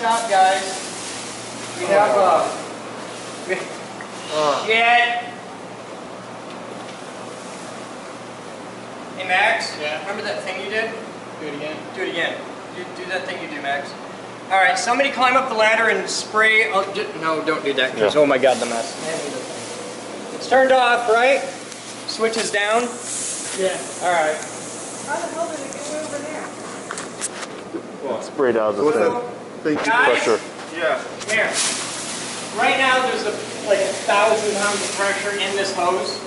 stop, guys. We have shit. Hey, Max. Yeah. Remember that thing you did? Do it again. Do it again. Do that thing you do, Max. All right, somebody climb up the ladder and spray. Oh, no, don't do that, because oh my God, the mess. It's turned off, right? Switches down. Yeah. All right. How the hell did it get over there? Well, sprayed out the thing. Guys? Pressure. Yeah. Here. Right now, there's like 1,000 pounds of pressure in this hose.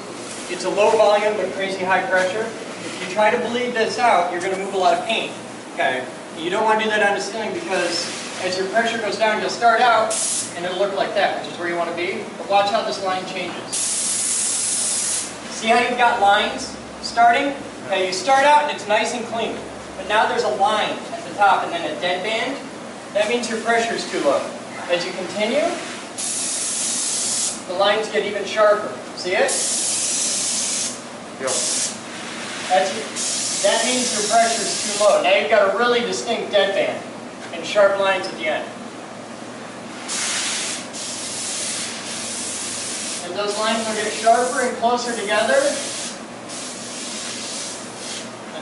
It's a low volume but crazy high pressure. If you try to bleed this out, you're going to move a lot of paint. Okay. You don't want to do that on the ceiling because as your pressure goes down, you'll start out and it'll look like that, which is where you want to be. But watch how this line changes. See how you've got lines starting? Okay, you start out and it's nice and clean. But now there's a line at the top and then a dead band. That means your pressure is too low. As you continue, the lines get even sharper. See it? Yep. That means your pressure is too low. Now you've got a really distinct dead band and sharp lines at the end. And those lines will get sharper and closer together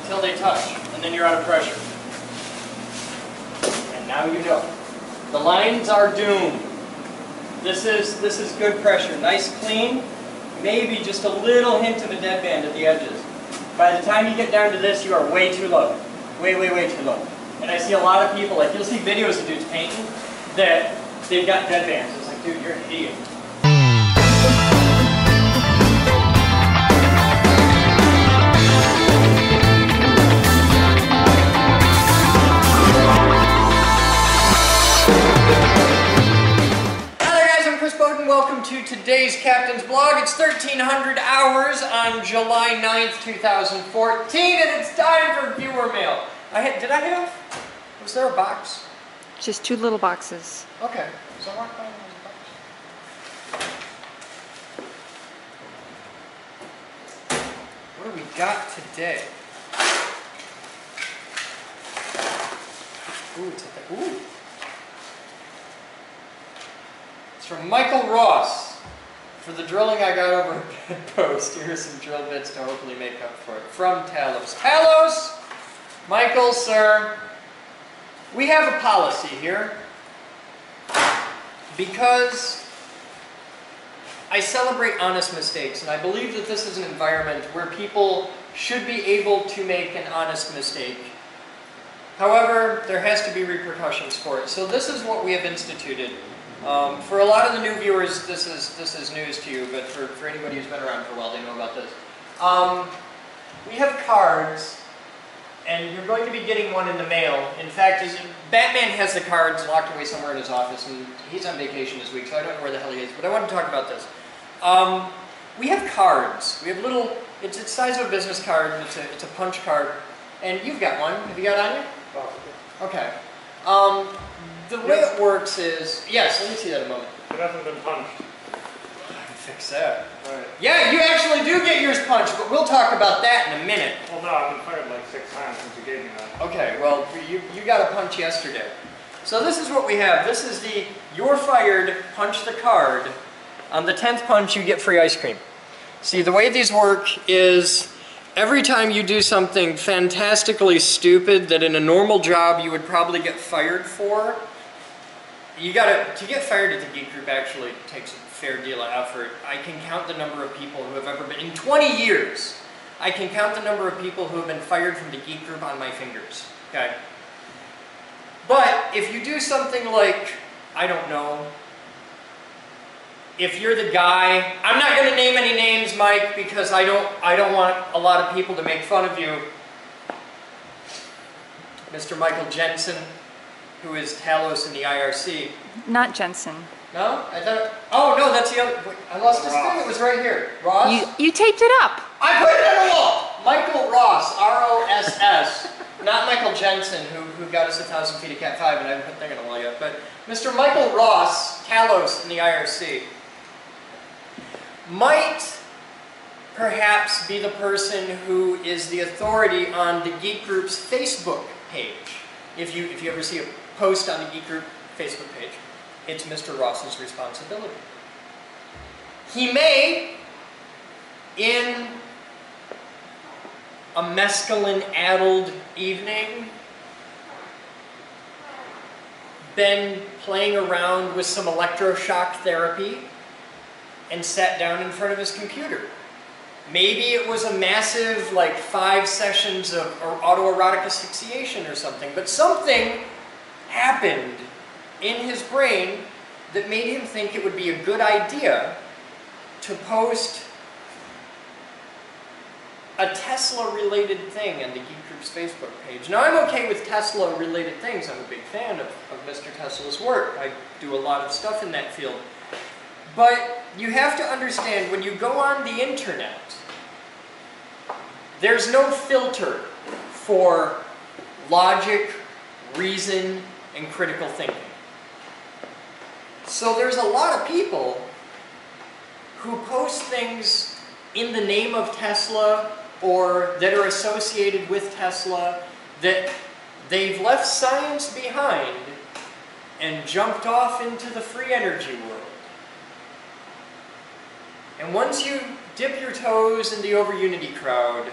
until they touch, and then you're out of pressure. And now you know. The lines are doomed. This is good pressure, nice clean, maybe just a little hint of a dead band at the edges. By the time you get down to this, you are way too low. Way, way, way too low. And I see a lot of people, like you'll see videos of dudes painting that they've got dead bands. It's like, dude, you're an idiot. Boden, welcome to today's Captain's Blog. It's 1300 hours on July 9th, 2014, and it's time for viewer mail. Was there a box? Just 2 little boxes. Okay. So I walked by and there was a box. What do we got today? Ooh, it's at the, ooh. It's from Michael Ross. For the drilling I got over at Bedpost, here's some drill bits to hopefully make up for it. From Talos. Talos! Michael, sir, we have a policy here. Because I celebrate honest mistakes, and I believe that this is an environment where people should be able to make an honest mistake. However, there has to be repercussions for it. So this is what we have instituted. For a lot of the new viewers, this is news to you, but for anybody who's been around for a while, they know about this. We have cards, and you're going to be getting one in the mail. In fact, Batman has the cards locked away somewhere in his office, and he's on vacation this week, so I don't know where the hell he is, but I want to talk about this. We have cards. We have little, it's the size of a business card, and it's a punch card, and you've got one. Have you got it on you? Okay. The way it works is, yes, let me see that in a moment. It hasn't been punched. I can fix that. Right. Yeah, you actually do get yours punched, but we'll talk about that in a minute. Well, no, I've been fired like 6 times since you gave me that. Okay, well, you got a punch yesterday. So this is what we have. This is the you're fired, punch the card. On the 10th punch, you get free ice cream. See, the way these work is every time you do something fantastically stupid that in a normal job you would probably get fired for, to get fired at the Geek Group actually takes a fair deal of effort. I can count the number of people who have ever been, in 20 years, I can count the number of people who have been fired from the Geek Group on my fingers, okay? But if you do something like, I don't know, if you're the guy, I'm not going to name any names, Mike, because I don't want a lot of people to make fun of you. Mr. Michael Jensen, who is Talos in the IRC. Not Jensen. No? I thought, oh no, that's the other, wait, I lost this thing, it was right here. Ross? You taped it up. I put it on the wall! Michael Ross, R-O-S-S. Not Michael Jensen, who got us 1,000 feet of Cat 5, and I haven't put that thing on the wall yet, but Mr. Michael Ross, Talos in the IRC, might perhaps be the person who is the authority on the Geek Group's Facebook page. If you ever see a post on the Geek Group Facebook page, it's Mr. Ross's responsibility. He may, in a mescaline-addled evening, been playing around with some electroshock therapy and sat down in front of his computer. Maybe it was a massive, like 5 sessions of autoerotic asphyxiation or something, but something happened in his brain that made him think it would be a good idea to post a Tesla-related thing on the Geek Group's Facebook page. Now, I'm okay with Tesla-related things. I'm a big fan of Mr. Tesla's work. I do a lot of stuff in that field. But you have to understand, when you go on the internet, there's no filter for logic, reason, and critical thinking. So there's a lot of people who post things in the name of Tesla or that are associated with Tesla, that they've left science behind and jumped off into the free energy world. And once you dip your toes in the over-unity crowd,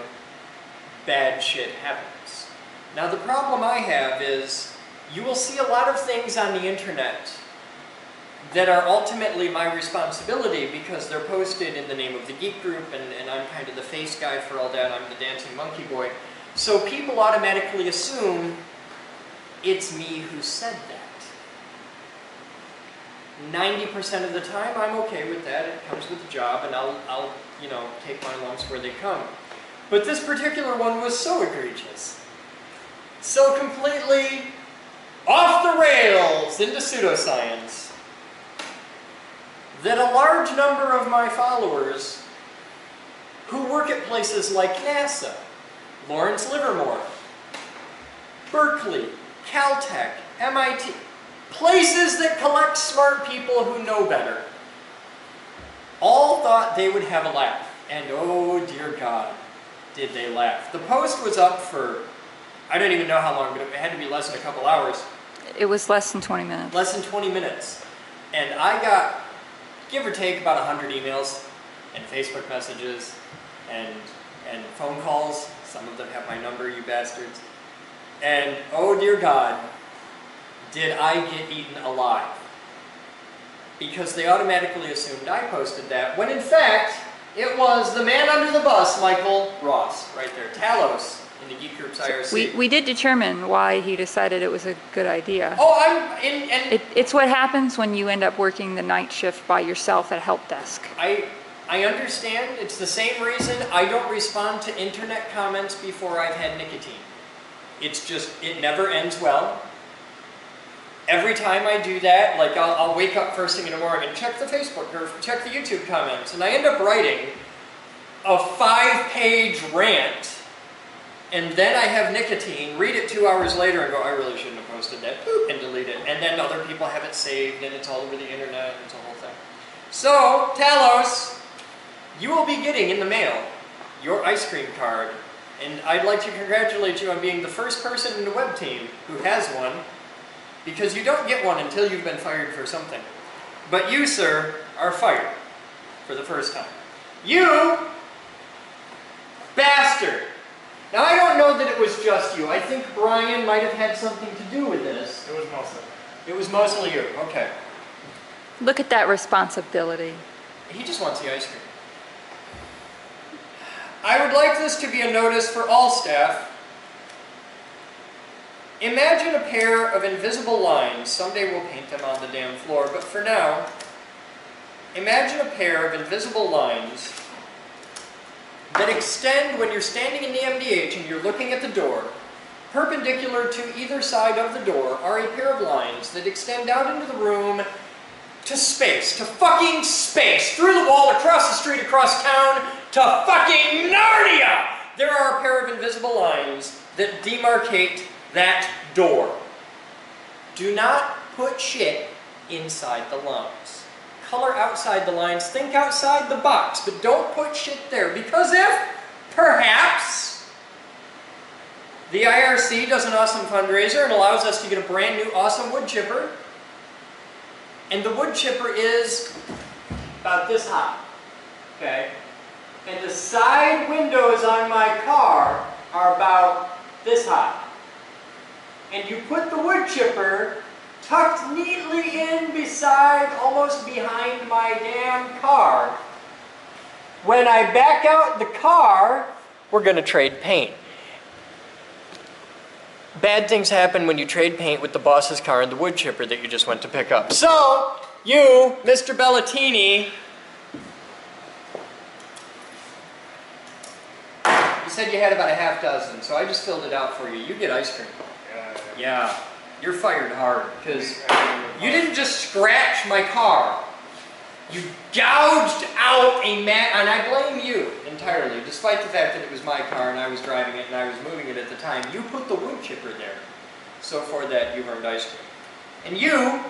bad shit happens. Now the problem I have is, you will see a lot of things on the internet that are ultimately my responsibility because they're posted in the name of the Geek Group, and I'm kind of the face guy for all that. I'm the dancing monkey boy. So people automatically assume it's me who said that. 90% of the time, I'm okay with that. It comes with the job, and I'll you know, take my lumps where they come. But this particular one was so egregious, so completely off the rails into pseudoscience, that a large number of my followers who work at places like NASA, Lawrence Livermore, Berkeley, Caltech, MIT, places that collect smart people who know better, all thought they would have a laugh. And oh dear God, did they laugh. The post was up for, I don't even know how long, but it had to be less than a couple hours. It was less than 20 minutes. Less than 20 minutes. And I got, give or take, about 100 emails and Facebook messages and phone calls. Some of them have my number, you bastards. And oh dear God, did I get eaten alive. Because they automatically assumed I posted that, when in fact, it was the man under the bus, Michael Ross, right there. Talos in the Geek Group's IRC. We did determine why he decided it was a good idea. Oh, It's what happens when you end up working the night shift by yourself at a help desk. I understand. It's the same reason I don't respond to internet comments before I've had nicotine. It's just, it never ends well. Every time I do that, like I'll wake up first thing in the morning and check the Facebook or check the YouTube comments, and I end up writing a 5-page rant, and then I have nicotine, read it 2 hours later and go, I really shouldn't have posted that, boop, and delete it. And then other people have it saved, and it's all over the internet, and it's a whole thing. So, Talos, you will be getting in the mail your ice cream card, and I'd like to congratulate you on being the first person in the web team who has one, because you don't get one until you've been fired for something. But you, sir, are fired for the first time. You bastard! Now, I don't know that it was just you. I think Brian might have had something to do with this. It was mostly. It was mostly you. Okay. Look at that responsibility. He just wants the ice cream. I would like this to be a notice for all staff. Imagine a pair of invisible lines. Someday we'll paint them on the damn floor, but for now, imagine a pair of invisible lines that extend when you're standing in the MDH and you're looking at the door. Perpendicular to either side of the door are a pair of lines that extend out into the room to space, to fucking space, through the wall, across the street, across town, to fucking Narnia! There are a pair of invisible lines that demarcate that door. Do not put shit inside the lines. Color outside the lines, think outside the box, but don't put shit there, because if, perhaps, the IRC does an awesome fundraiser and allows us to get a brand new awesome wood chipper, And the wood chipper is about this high, okay? And the side windows on my car are about this high. And you put the wood chipper tucked neatly in beside, almost behind my damn car. When I back out the car, we're gonna trade paint. Bad things happen when you trade paint with the boss's car and the wood chipper that you just went to pick up. So, you, Mr. Bellatini, you said you had about a half dozen, so I just filled it out for you. You get ice cream. Yeah, you're fired hard, because you didn't just scratch my car. You gouged out a mat, and I blame you entirely, despite the fact that it was my car and I was driving it and I was moving it at the time. You put the wood chipper there. So for that, you've earned ice cream. And you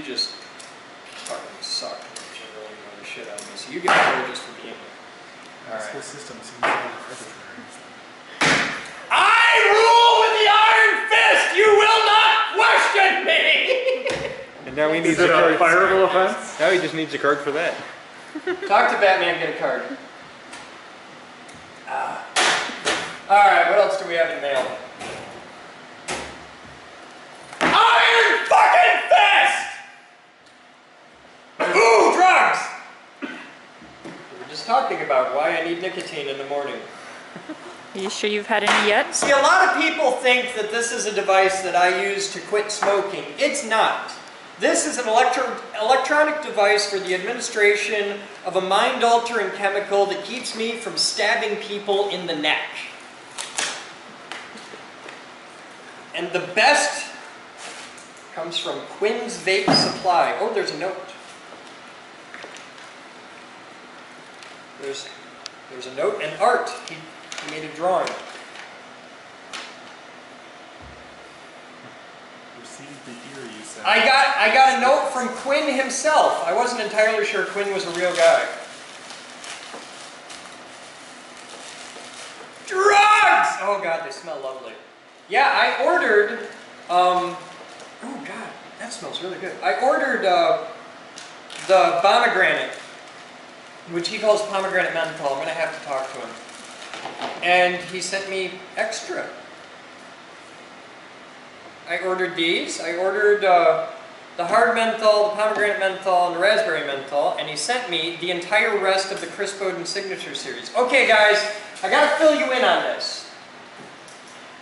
just fucking suck. You really know the shit out of me. So you get charges for being here. All right. This whole system seems a little arbitrary. I rule with the iron fist! You will not question me! And now he needs Is a it a card. fireable offense? Now he just needs a card for that. Talk to Batman, get a card. Alright, what else do we have in mail? Iron fucking fist! Ooh, drugs! We were just talking about why I need nicotine in the morning. Are you sure you've had any yet? See, a lot of people think that this is a device that I use to quit smoking. It's not. This is an electronic device for the administration of a mind-altering chemical that keeps me from stabbing people in the neck. And the best comes from Quinn's Vape Supply. Oh, there's a note. There's a note and art. He made a drawing. Received the ear, you said. I got a note from Quinn himself. I wasn't entirely sure Quinn was a real guy. Drugs! Oh god, they smell lovely. Yeah, I ordered, oh god, that smells really good. I ordered the pomegranate, which he calls pomegranate menthol. I'm gonna have to talk to him. And he sent me extra. I ordered these. I ordered the hard menthol, the pomegranate menthol, and the raspberry menthol, and he sent me the entire rest of the Chris Boden Signature Series. Okay, guys, I gotta fill you in on this.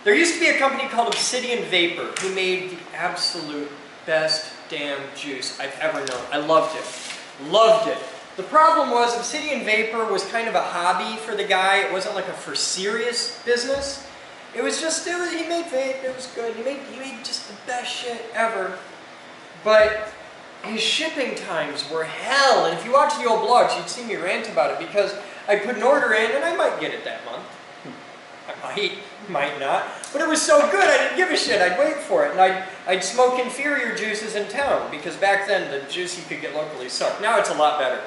There used to be a company called Obsidian Vapor who made the absolute best damn juice I've ever known. I loved it. Loved it. The problem was Obsidian Vapor was kind of a hobby for the guy. It wasn't like a for serious business. It was just, he made vape, it was good. He made just the best shit ever. But his shipping times were hell. And if you watch the old blogs, you'd see me rant about it because I put an order in and I might get it that month. I might not. But it was so good, I didn't give a shit. I'd wait for it. And I'd smoke inferior juices in town because back then the juice you could get locally sucked. Now it's a lot better.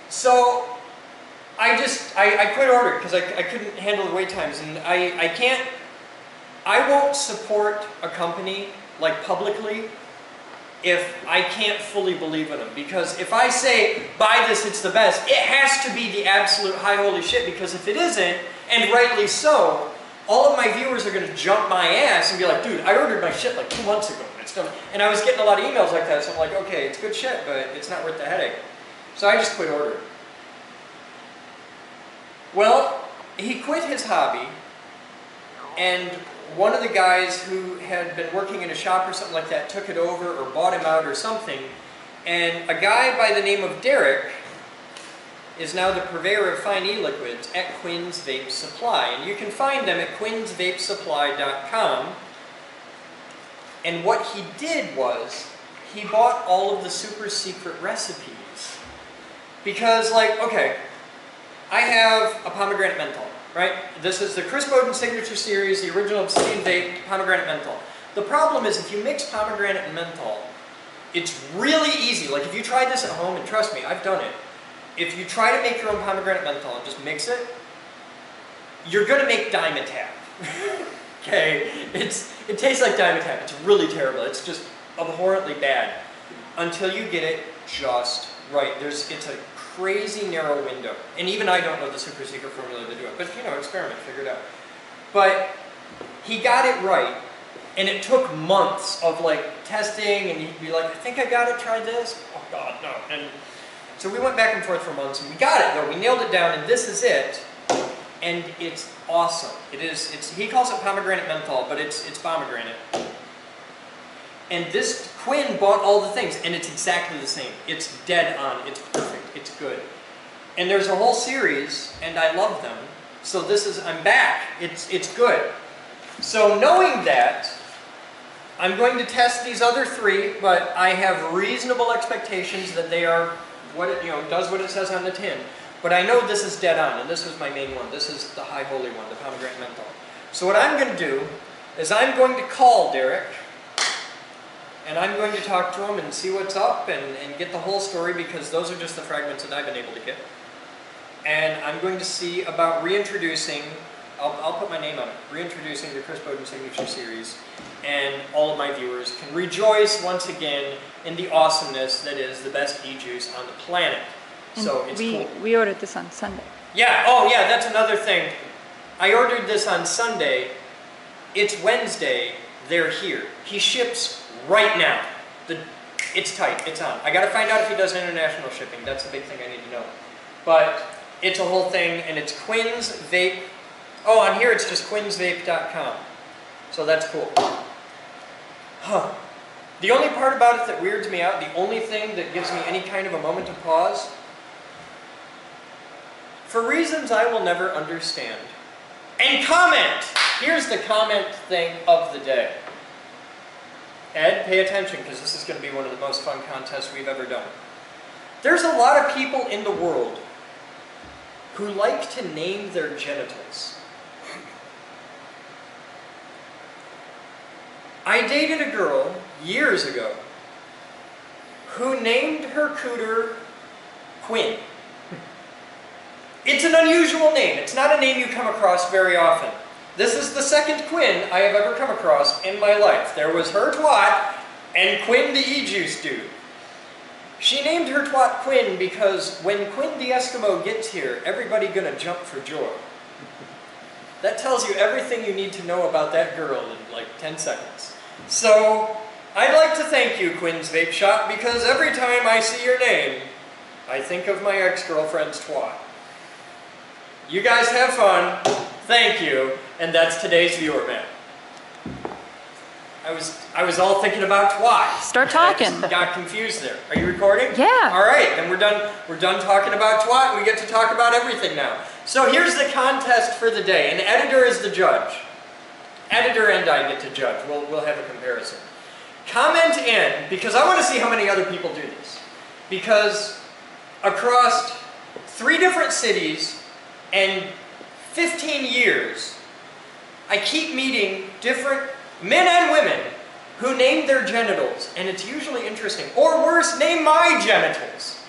So I quit ordering because I couldn't handle the wait times, and I won't support a company like publicly if I can't fully believe in them, because if I say buy this, it's the best, it has to be the absolute high holy shit, because if it isn't, and rightly so, all of my viewers are going to jump my ass and be like, dude, I ordered my shit like 2 months ago and it's done. And I was getting a lot of emails like that, so I'm like, okay, it's good shit, but it's not worth the headache. So I just quit ordering. Well, he quit his hobby, and one of the guys who had been working in a shop or something like that took it over or bought him out or something, and a guy by the name of Derek is now the purveyor of fine e-liquids at Quinn's Vape Supply, and you can find them at quinsvapesupply.com. And what he did was, he bought all of the super secret recipes. Because, like, okay, I have a pomegranate menthol, right? This is the Chris Boden Signature Series, the original Obsidian Vape pomegranate menthol. The problem is if you mix pomegranate and menthol, it's really easy. Like if you try this at home, and trust me, I've done it. If you try to make your own pomegranate menthol and just mix it, you're gonna make Dimetapp. Okay, it tastes like Dimetapp. It's really terrible. It's just abhorrently bad until you get it just right. It's a crazy narrow window. And even I don't know the super secret formula to do it. But, you know, experiment, figure it out. But he got it right. And it took months of, like, testing. And he'd be like, I think I got it, try this. Oh, God, no. And so we went back and forth for months. And we got it, though. We nailed it down. And this is it. And it's awesome. He calls it pomegranate menthol, but it's pomegranate. And this, Quinn bought all the things, and it's exactly the same. It's dead on. It's perfect. It's good. And there's a whole series, and I love them. So I'm back. It's good. So knowing that, I'm going to test these other 3, but I have reasonable expectations that they are does what it says on the tin. But I know this is dead on, and this was my main one. This is the high holy one, the pomegranate menthol. So what I'm going to do is I'm going to call Derek, and I'm going to talk to him and see what's up and get the whole story, because those are just the fragments that I've been able to get. And I'm going to see about reintroducing, I'll put my name on it, reintroducing the Chris Boden Signature Series, and all of my viewers can rejoice once again in the awesomeness that is the best e-juice on the planet. And so it's cool. We ordered this on Sunday. Yeah, oh yeah, that's another thing. I ordered this on Sunday. It's Wednesday. They're here. He ships right now. It's tight. It's on. I got to find out if he does international shipping. That's the big thing I need to know. But it's a whole thing, and it's Quinn's Vape. Oh, on here it's just quinsvape.com. So that's cool. Huh. The only part about it that weirds me out, the only thing that gives me any kind of a moment of pause, for reasons I will never understand. And comment! Here's the comment thing of the day. Ed, pay attention, because this is going to be one of the most fun contests we've ever done. There's a lot of people in the world who like to name their genitals. I dated a girl years ago who named her cooter Quinn. It's an unusual name. It's not a name you come across very often. This is the second Quinn I have ever come across in my life. There was her twat and Quinn the e-juice dude. She named her twat Quinn because when Quinn the Eskimo gets here, everybody gonna jump for joy. That tells you everything you need to know about that girl in like 10 seconds. So, I'd like to thank you, Quinn's Vape Shop, because every time I see your name, I think of my ex-girlfriend's twat. You guys have fun. Thank you. And that's today's viewer mail. I was all thinking about twat. Start talking. I just got confused there. Are you recording? Yeah. All right, then we're done. We're done talking about twat. We get to talk about everything now. So here's the contest for the day. An editor is the judge. Editor and I get to judge. We'll have a comparison. Comment in, because I want to see how many other people do this. Because across 3 different cities and 15 years, I keep meeting different men and women who name their genitals, and it's usually interesting. Or worse, name my genitals.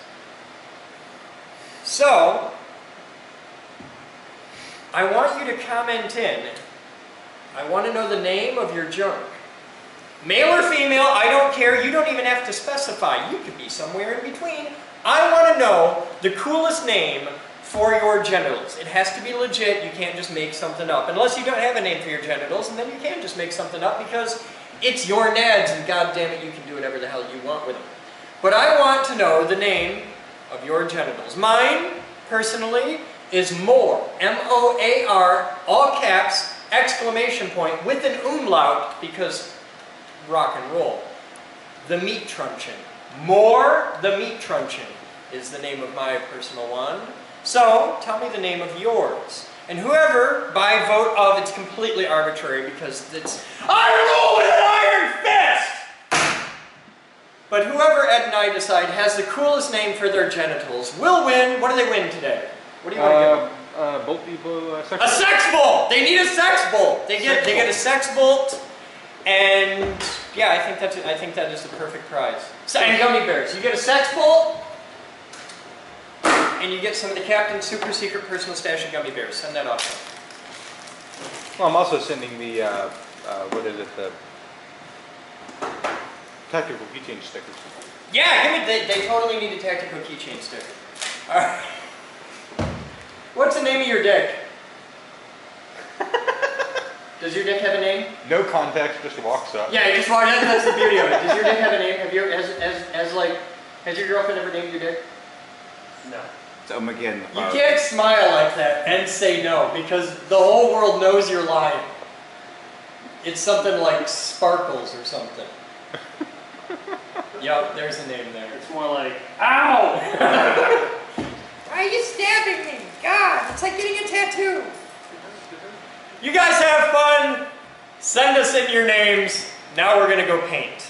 So, I want you to comment in. I want to know the name of your junk. Male or female, I don't care. You don't even have to specify. You could be somewhere in between. I want to know the coolest name for your genitals. It has to be legit. You can't just make something up. Unless you don't have a name for your genitals, and then you can just make something up because it's your nads, and god damn it, you can do whatever the hell you want with them. But I want to know the name of your genitals. Mine, personally, is More. M-O-A-R, all caps, exclamation point, with an umlaut, because rock and roll. The Meat Truncheon. More the Meat Truncheon is the name of my personal one. So, tell me the name of yours. And whoever, by vote of, it's completely arbitrary because it's, I rule with an iron fist! But whoever Ed and I decide has the coolest name for their genitals will win. What do they win today? What do you want to give them? A sex bolt! They need a sex bolt! They get a sex bolt, and yeah, I think that is the perfect prize. And gummy bears. You get a sex bolt, and you get some of the Captain's super secret personal stash of gummy bears. Send that off. Well, I'm also sending the, what is it, the tactical keychain stickers. Yeah, give me. They totally need a tactical keychain sticker. All right. What's the name of your dick? Does your dick have a name? No context, just walks up. Yeah, just walk. That's the beauty of it. Does your dick have a name? Have you, has your girlfriend ever named your dick? No. So again, You can't smile like that and say no because the whole world knows you're lying. It's something like Sparkles or something. Yep, there's a name there. It's more like, ow! Why are you stabbing me? God, it's like getting a tattoo. You guys have fun. Send us in your names. Now we're gonna go paint.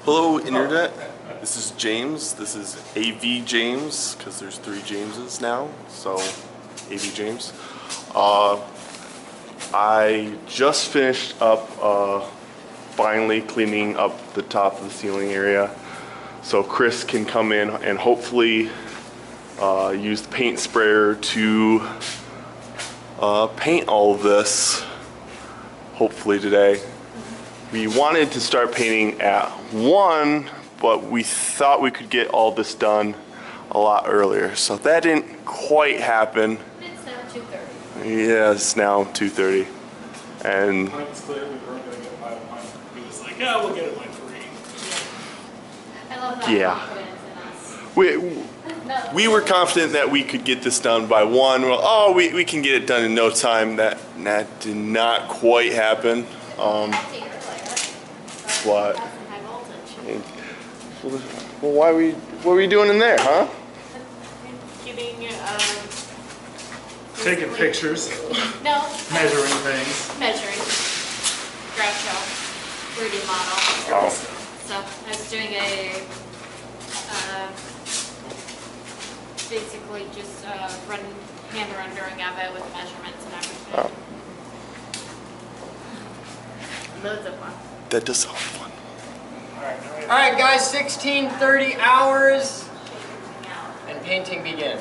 Hello, Internet. This is James. This is AV James, because there's 3 Jameses now, so AV James. I just finished up finally cleaning up the top of the ceiling area, so Chris can come in and hopefully use the paint sprayer to paint all of this, hopefully today. We wanted to start painting at 1, but we thought we could get all this done a lot earlier. So that didn't quite happen. It's now 2:30. Yeah, it's now 2:30. And When it was clear we weren't going to get it by 1, he was like, yeah, we'll get it by 3. I love that Yeah. confidence in us. we were confident that we could get this done by 1. Well, oh, we can get it done in no time. That did not quite happen. What? High voltage. Well, what were you doing in there, huh? Giving, Taking basically- pictures, No. measuring things. Measuring. Groucho. 3D model. Oh. So I was doing basically just hand rendering of it with measurements and everything. Oh. Loads of fun. That does sound fun. All right, guys, 16:30 hours, and painting begins.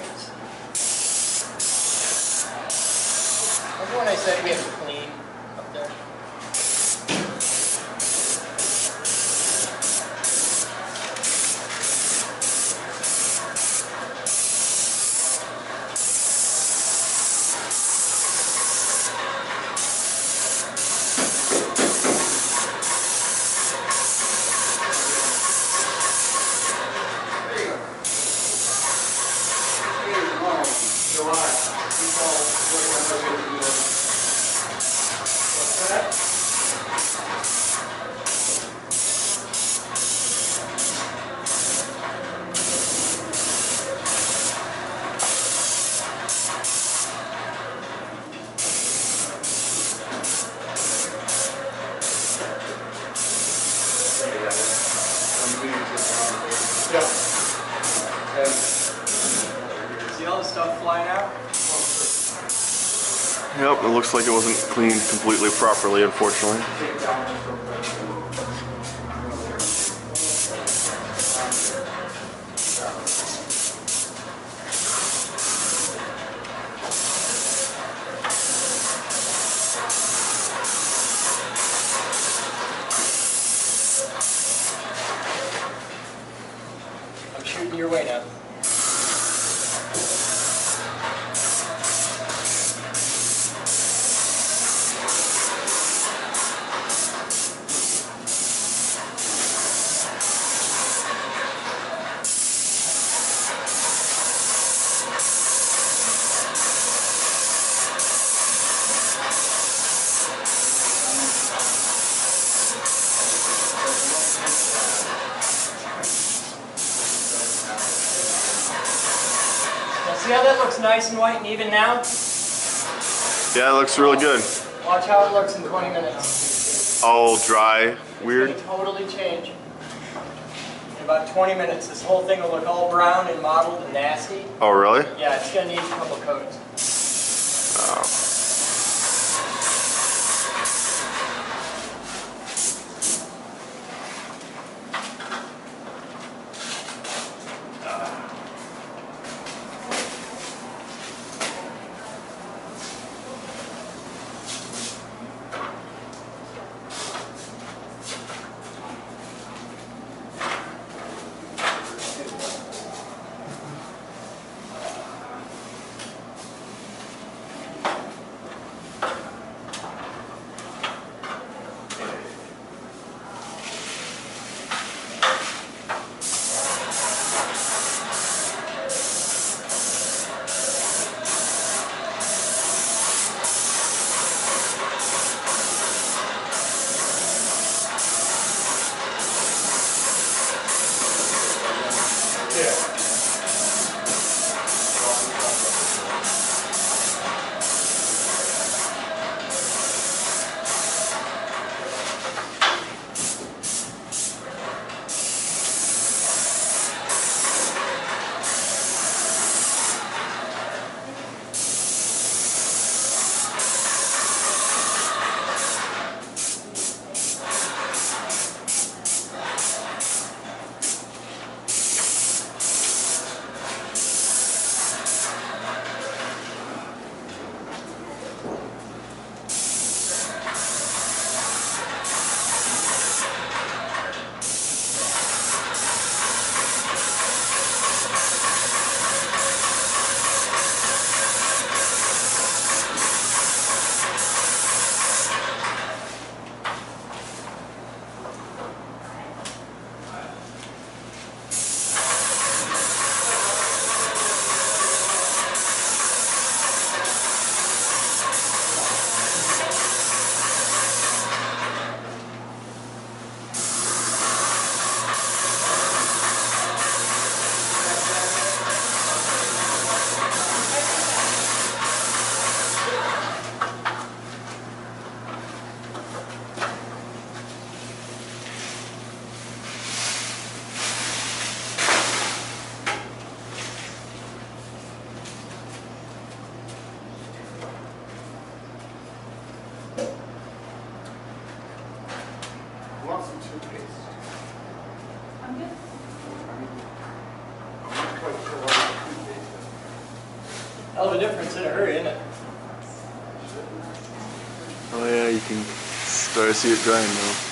Remember when I said we had to clean up there? See all the stuff flying out? Yep, it looks like it wasn't cleaned completely properly, unfortunately. I'm shooting your way now. See how that looks nice and white and even now? Yeah, it looks really good. Watch how it looks in 20 minutes. All dry, weird. It's going to totally change. In about 20 minutes, this whole thing will look all brown and mottled and nasty. Oh, really? Yeah, it's going to need a couple coats. Oh. tell the difference in a hurry, isn't it? Oh yeah, you can start to see it drying now.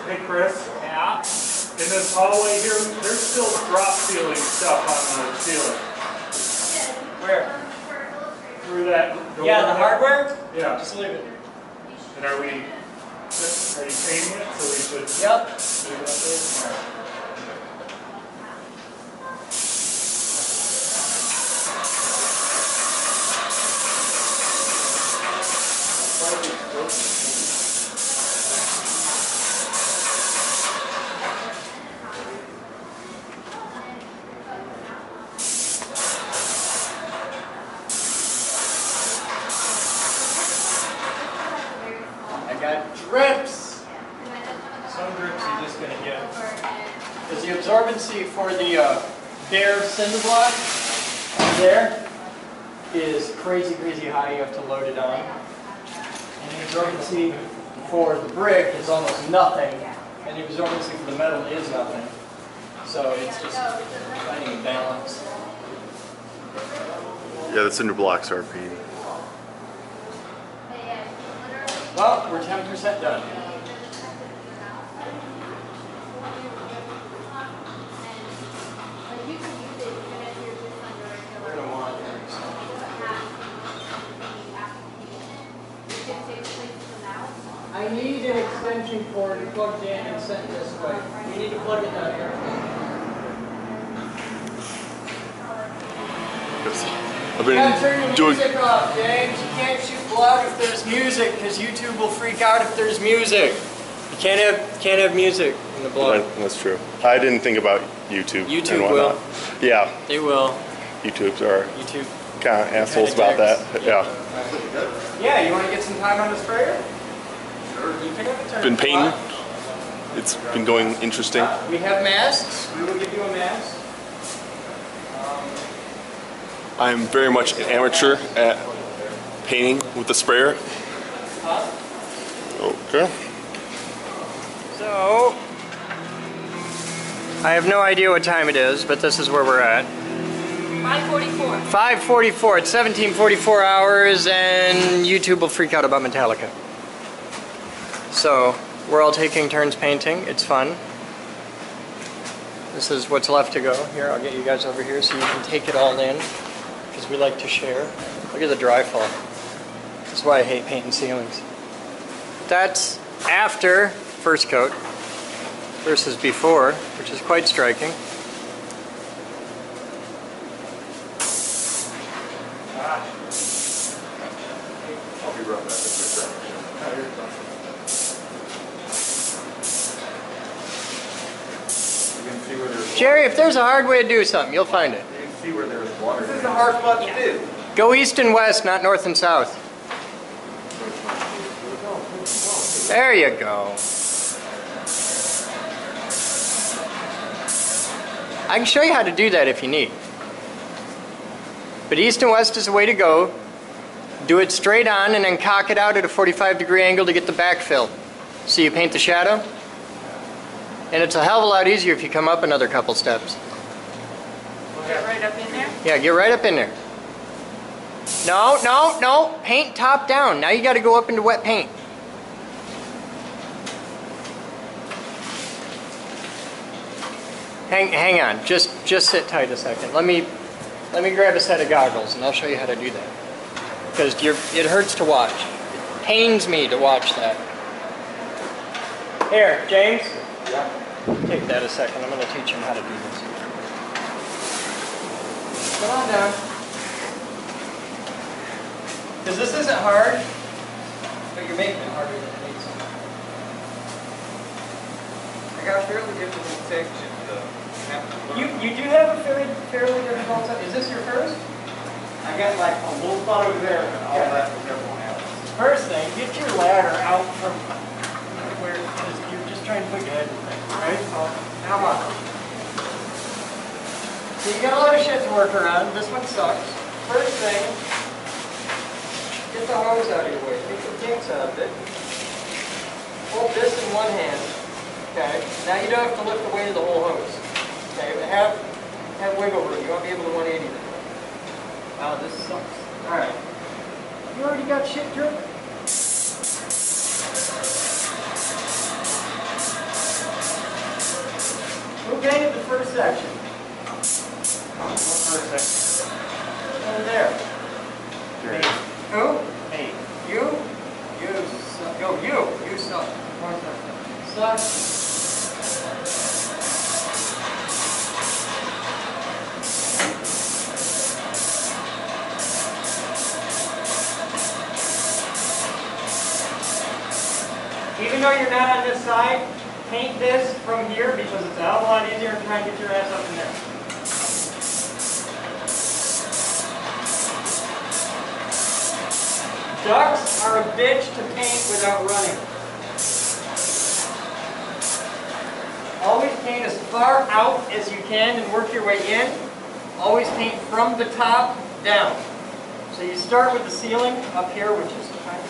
Hey Chris, Yeah. in this hallway here, there's still drop ceiling stuff on the ceiling. Where? Through that door. Yeah, the hardware? Yeah. Just leave it. And are you painting it? So we should Yep. leave it up there? absorbency for the bare cinder block there is crazy, crazy high. You have to load it on. And the absorbency for the brick is almost nothing, and the absorbency for the metal is nothing. So it's just finding a balance. Yeah, the cinder blocks are a pain. Well, we're 10% done. We're gonna want I need an extension cord plugged in and sent this way. We need to plug it down here. I've You gotta turn been your doing. music off, James. You can't shoot blood if there's music, because YouTube will freak out if there's music. You can't have music in the blog. That's true. I didn't think about YouTube. YouTube and will. whatnot. Yeah, They will. YouTubes are YouTube. kind of assholes about that. Yeah. Yeah, you want to get some time on the sprayer? Sure. You can have a turn. Been painting. It's been going interesting. We have masks. We will give you a mask. I'm very much an amateur at painting with the sprayer. Okay. So, I have no idea what time it is, but this is where we're at. 5:44. 5:44. It's 17:44 hours, and YouTube will freak out about Metallica. So, we're all taking turns painting. It's fun. This is what's left to go. Here, I'll get you guys over here so you can take it all in, because we like to share. Look at the dry fall. That's why I hate painting ceilings. That's after first coat versus before, which is quite striking. I'll be right back. You can see where there's Jerry, if there's a hard way to do something, you'll find it. you can see where there's water. This is a hard spot to do. Go east and west, not north and south. There you go. I can show you how to do that if you need. But east and west is the way to go. Do it straight on and then cock it out at a 45-degree angle to get the backfill. So you paint the shadow. And it's a hell of a lot easier if you come up another couple steps. Get right up in there. Yeah, get right up in there. No, no, no. Paint top down. Now you got to go up into wet paint. Hang on. Just sit tight a second. Let me grab a set of goggles and I'll show you how to do that. Because it hurts to watch. It pains me to watch that. Here, James. Yeah. Take that a second. I'm going to teach him how to do this. Come on down. Because this isn't hard, but you're making it harder than it needs to be. I got a fairly difficult section to You do have a fairly difficult time. Is this your first? I got like a little spot over there, but all that was everyone else. First thing, get your ladder out from where you're just trying to put your head in things, right? Now on. So you got a lot of shit to work around. This one sucks. First thing, get the hose out of your way. Take the kinks out of it. Hold this in one hand. Okay. Now you don't have to lift the weight of the whole hose. Okay. But have wiggle room. You won't be able to 180 that. Wow, this sucks. All right. You already got shit dripping. Who painted the first section? What section? Over there. Me. Who? Me. You? You suck. No, you suck. Suck. Even though you're not on this side, paint this from here because it's a hell of a lot easier to try and get your ass up in there. Ducks are a bitch to paint without running. Always paint as far out as you can and work your way in. Always paint from the top down. So you start with the ceiling up here, which is kind of.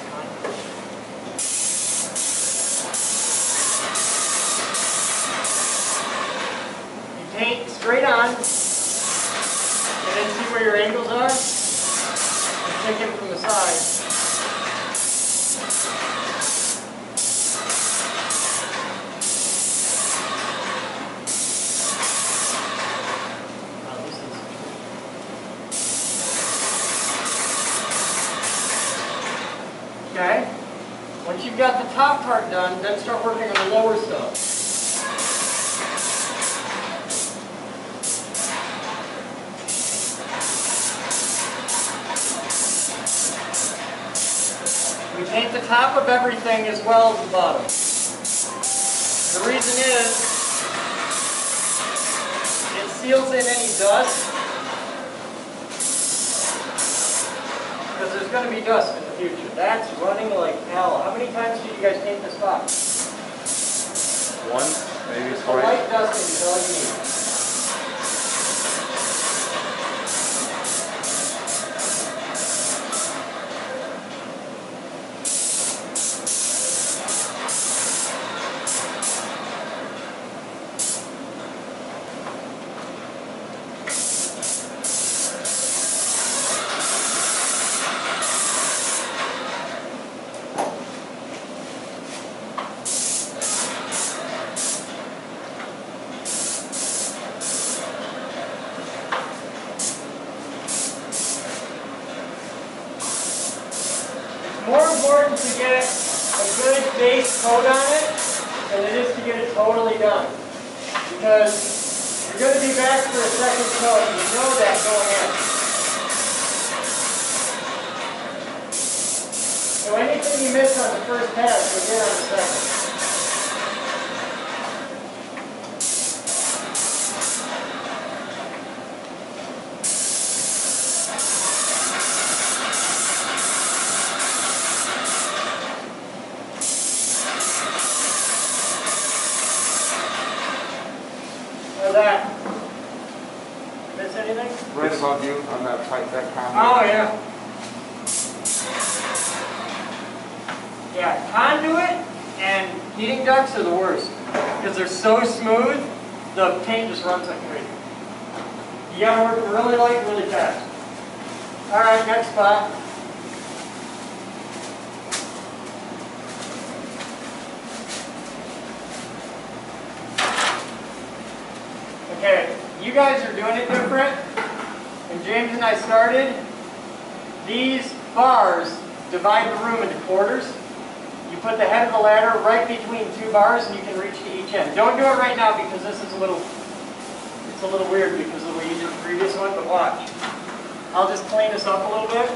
You paint straight on, and then see where your angles are, and take it from the side. Okay? Once you've got the top part done, then start working on the lower stuff. We paint the top of everything as well as the bottom. The reason is, it seals in any dust, because there's going to be dust in the future. That's running like hell. How many times did you guys paint this box? One, maybe The twice. light dusting is all you need. More important to get a good base coat on it than it is to get it totally done. Because you're going to be back for a second coat, and you know that going in. So anything you miss on the first pass, you'll get on the second. That. Miss anything? Right above you on that tight, that conduit. Oh, yeah. Yeah, conduit and heating ducts are the worst. Because they're so smooth, the paint just runs like crazy. You gotta work really light, really fast. Alright, next spot. Okay, you guys are doing it different. When James and I started, these bars divide the room into quarters. You put the head of the ladder right between two bars and you can reach to each end. Don't do it right now because this is a little weird because of the way you did the previous one, but watch. I'll just clean this up a little bit.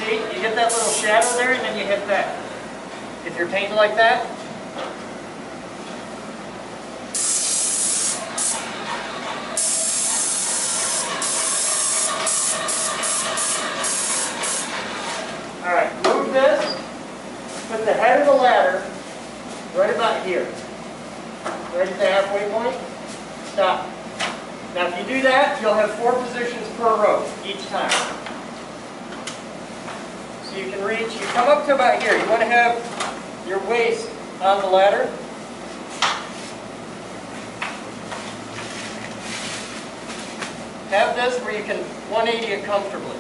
See, you get that little shadow there and then you hit that. If you're painting like that. Alright, move this, put the head of the ladder right about here. Right at the halfway point. Stop. Now if you do that, you'll have 4 positions per row each time. So you can reach, you come up to about here. You want to have your waist on the ladder. Have this where you can 180 it comfortably.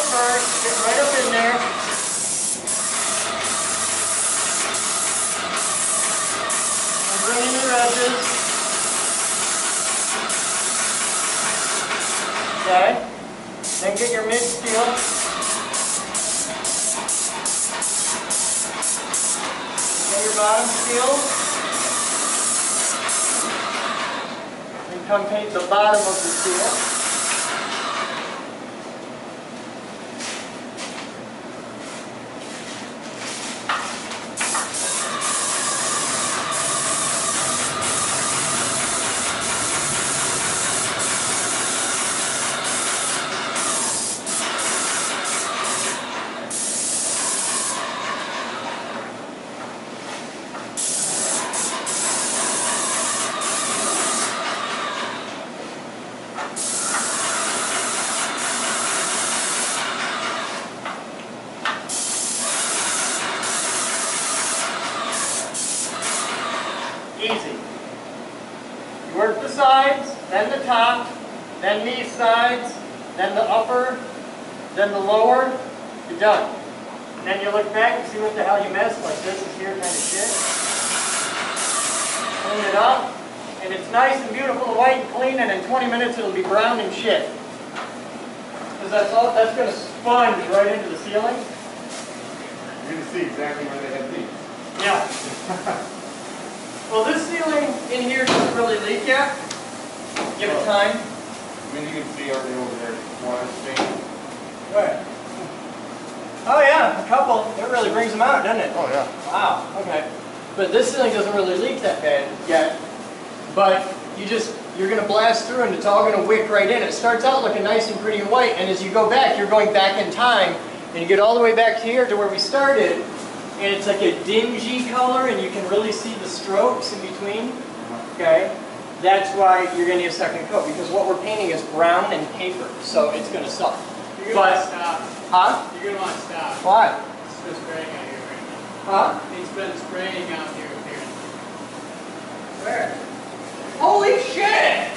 First, get right up in there. And bring in your edges. Okay. Then get your mid steel. Get your bottom steel. come paint the bottom of the seal. Easy. You work the sides, then the top, then these sides, then the upper, then the lower, you're done. And then you look back and see what the hell you missed, like this is here kind of shit. Clean it up, and it's nice and beautiful and white and clean, and in 20 minutes it'll be brown and shit. Because that's going to sponge right into the ceiling. You're going to see exactly where they had these. Yeah. Well, this ceiling in here doesn't really leak yet. Give it time. I mean, you can see already over there. Water stain. Right. Oh yeah, a couple. It really brings them out, doesn't it? Oh, yeah. Wow, okay. But this ceiling doesn't really leak that bad yet. But you're going to blast through and it's all going to wick right in. It starts out looking nice and pretty and white, and as you go back, you're going back in time, and you get all the way back to here to where we started, and it's like a dingy color, and you can really see the strokes in between. Okay? That's why you're going to need a second coat, because what we're painting is brown and paper, so it's going to suck. You're going to want to stop. Huh? You're going to want to stop. Why? It's been spraying out here right now. Huh? It's been spraying out here apparently. Where? Holy shit!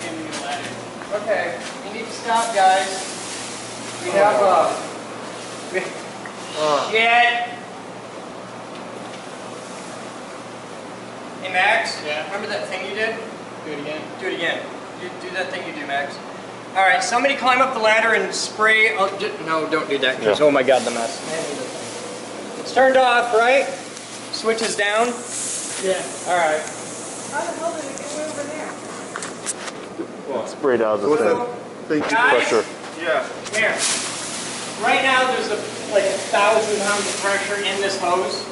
In the ladder. Okay, we need to stop, guys. We have shit. Hey, Max. Yeah? Remember that thing you did? Do it again. Do it again. Do that thing you do, Max. All right, somebody climb up the ladder and spray. Oh, no, don't do that, because oh my god, the mess. It's turned off, right? Switches down. Yeah. All right. How the hell did it get way over there? Sprayed out the What's thing. that? Thank you. Guys? Pressure. Yeah. Here. Right now, there's like 1,000 pounds of pressure in this hose.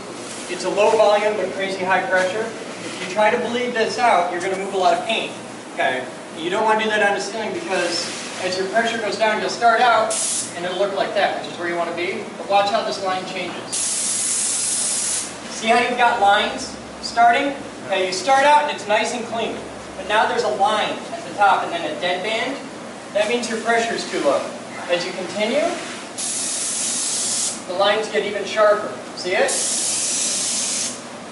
It's a low volume but crazy high pressure. If you try to bleed this out, you're going to move a lot of paint. Okay. You don't want to do that on the ceiling because as your pressure goes down, you'll start out and it'll look like that, which is where you want to be. But watch how this line changes. See how you've got lines starting? Okay, you start out and it's nice and clean. But now there's a line at the top and then a dead band. That means your pressure is too low. As you continue, the lines get even sharper. See it?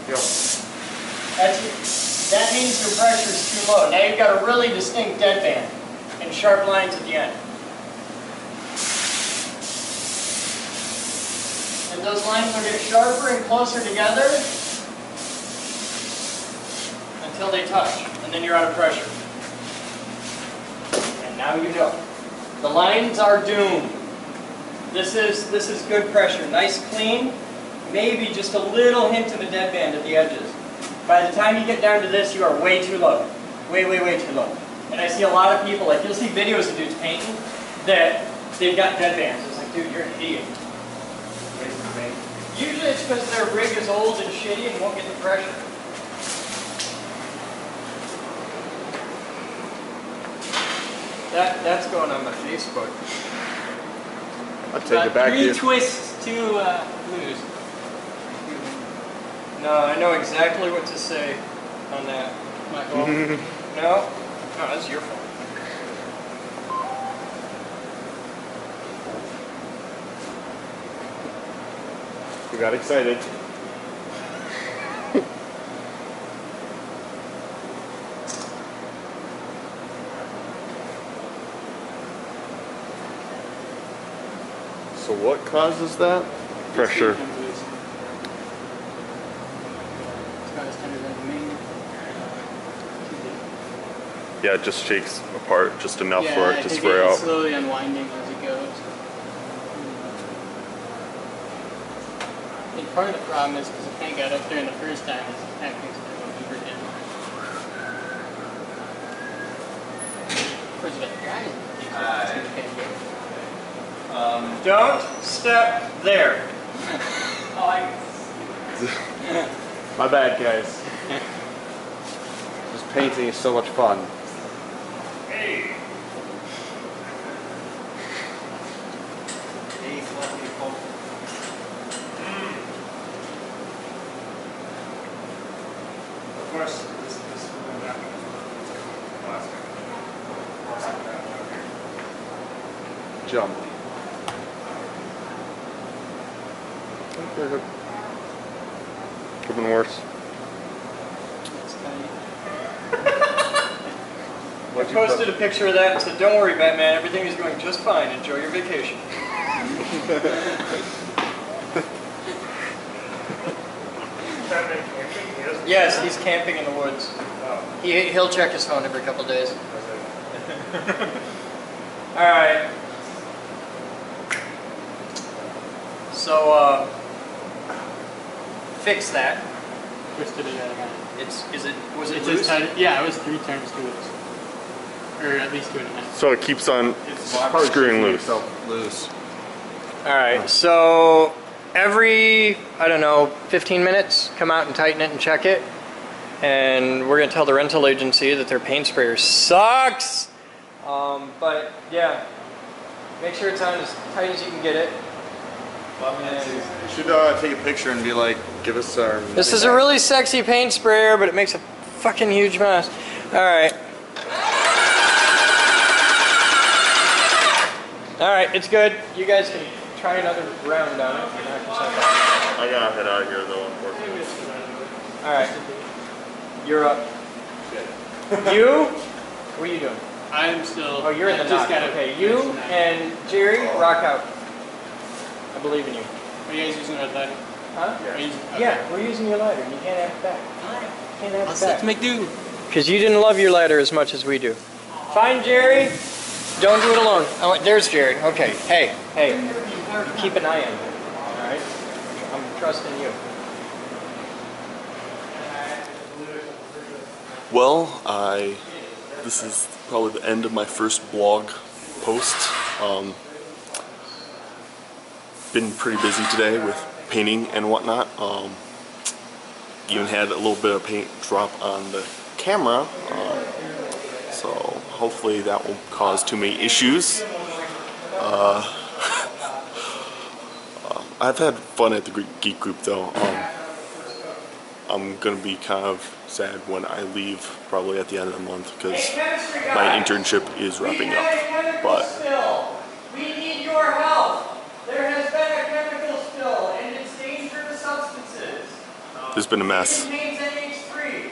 Yep. That means your pressure is too low. Now you've got a really distinct dead band and sharp lines at the end. And those lines will get sharper and closer together until they touch, and then you're out of pressure. And now you know. The lines are doomed. This is good pressure, nice clean, maybe just a little hint of a dead band at the edges. By the time you get down to this, you are way too low. Way, way, way too low. And I see a lot of people, like you'll see videos of dudes painting that they've got dead bands. It's like, dude, you're an idiot. Usually it's because their rig is old and shitty and won't get the pressure. That's going on my Facebook. I'll take it back to you. 3 twists to lose. No, I know exactly what to say on that. My fault. No? No, that's your fault. We got excited. So what causes that? Pressure. It's not as tender as me. Yeah, it just shakes apart just enough Yeah, for I it to think spray it's out. slowly unwinding as it goes. I think part of the problem is because the paint got up there in the first time, is acting as a lubricant. Don't step there. My bad, guys. This painting is so much fun. Hey. Of course, this will be happening. Jump. Could have been worse. I posted a picture of that and said, don't worry, Batman, everything is going just fine. Enjoy your vacation. Batman camping? He doesn't- Yes, he's camping in the woods. He'll check his phone every couple days. Alright. So, fix that. Twisted it out again. Was it It's loose? just tight. Yeah, it was 3 times too loose. Or at least 2.5. So it keeps on screwing loose. Loose. Alright, so every, I don't know, 15 minutes, come out and tighten it and check it. And we're going to tell the rental agency that their paint sprayer sucks. But yeah, make sure it's on as tight as you can get it. You should take a picture and be like, give us our... This is a really sexy paint sprayer, but it makes a fucking huge mess. Alright. Alright, it's good. You guys can try another round on it. I gotta head out of here though, unfortunately. Alright. You're up. You? What are you doing? I'm still. Oh, you're in the just knot. gotta Okay, you and Jerry, rock out. I believe in you. Are you guys using red lighter? Huh? Are you using, Yeah, we're using your ladder. You can't have it back. Can't have I'll it set back. to make do. Because you didn't love your ladder as much as we do. Fine, Jerry. Don't do it alone. Oh, there's Jerry. Okay. Hey. Keep an eye on him. All right? I'm trusting you. Well, this is probably the end of my first blog post. Been pretty busy today with painting and whatnot. Even had a little bit of paint drop on the camera. So hopefully that won't cause too many issues. I've had fun at the Geek Group though. I'm gonna be kind of sad when I leave, probably at the end of the month, because my internship is wrapping up. But We need your help. There has been a chemical spill and it's dangerous substances. there's been a mess. It contains NH3.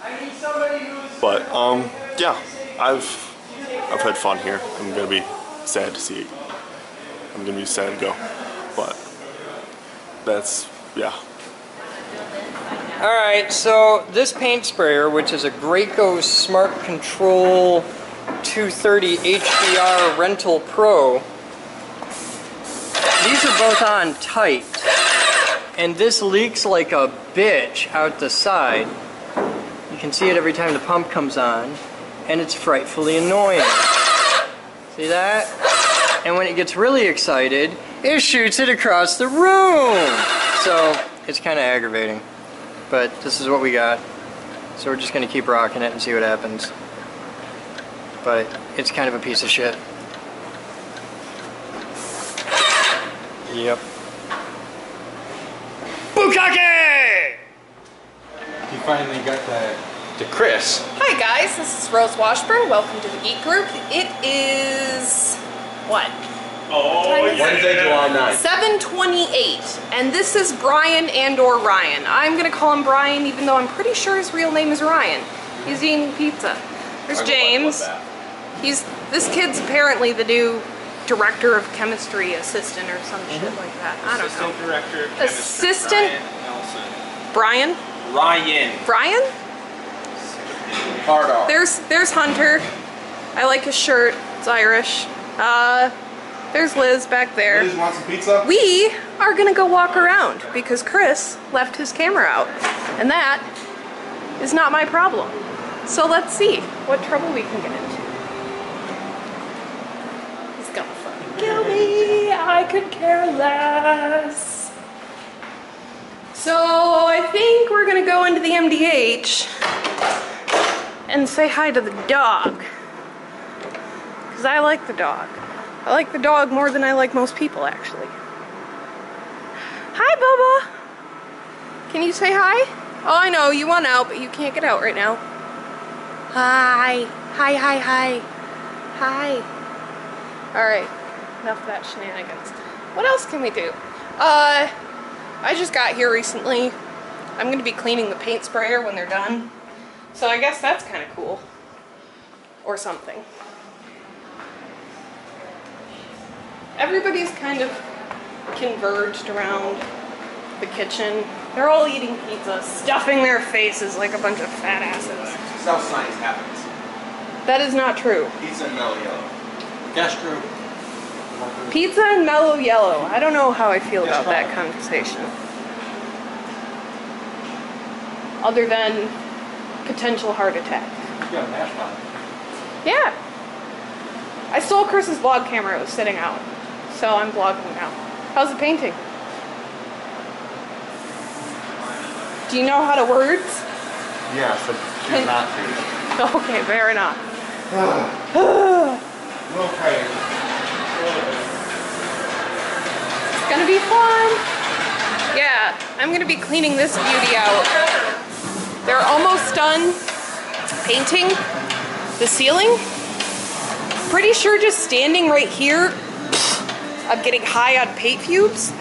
I need somebody who's... But yeah, I've had fun here. I'm gonna be sad to see it. I'm gonna be sad to go. But that's, yeah. Alright, so this paint sprayer, which is a Graco Smart Control 230 HDR Rental Pro, these are both on tight, and this leaks like a bitch out the side. You can see it every time the pump comes on, and it's frightfully annoying. See that? And when it gets really excited, it shoots it across the room! So, it's kind of aggravating. But this is what we got. So we're just going to keep rocking it and see what happens. But it's kind of a piece of shit. Yep. Bukkake! You finally got to Chris. Hi guys, this is Rose Washburn. Welcome to the Geek Group. It is what? Oh, yeah. Wednesday, July 9th. 7:28, and this is Brian and/or Ryan. I'm gonna call him Brian, even though I'm pretty sure his real name is Ryan. He's eating pizza. There's James. This kid's apparently the new director of chemistry assistant or some shit like that. I don't know. Assistant Director of Chemistry, Assistant Brian Nelson. Brian. Brian? Hard off. There's Hunter. I like his shirt. It's Irish. There's Liz back there. Liz, want some pizza? We are gonna go walk around because Chris left his camera out, and that is not my problem. So let's see what trouble we can get into. could care less. So I think we're gonna go into the MDH and say hi to the dog. Because I like the dog. I like the dog more than I like most people, actually. Hi, Bubba. Can you say hi? Oh, I know, you want out, but you can't get out right now. Hi. Hi, hi, hi. Hi. Alright, enough of that shenanigans. What else can we do? I just got here recently. I'm going to be cleaning the paint sprayer when they're done. So I guess that's kind of cool. Or something. Everybody's kind of converged around the kitchen. They're all eating pizza, stuffing their faces like a bunch of fat asses. That's how science happens. That is not true. Pizza and mellow yellow. That's true. Pizza and mellow yellow. I don't know how I feel about that conversation. Other than potential heart attack. You got a mash pot. Yeah. I stole Chris's vlog camera. It was sitting out. So I'm vlogging now. How's the painting? Do you know how to words? Yes, I choose not to. Okay, fair enough. Okay. It's gonna be fun. Yeah, I'm gonna be cleaning this beauty out. They're almost done painting the ceiling. Pretty sure just standing right here, I'm getting high on paint fumes,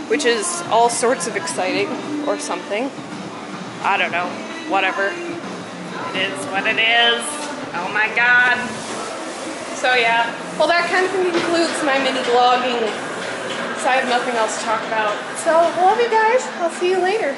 which is all sorts of exciting or something. I don't know, whatever. It is what it is. Oh my God. So yeah, well that kind of concludes my mini vlogging. So I have nothing else to talk about. So, love you guys. I'll see you later.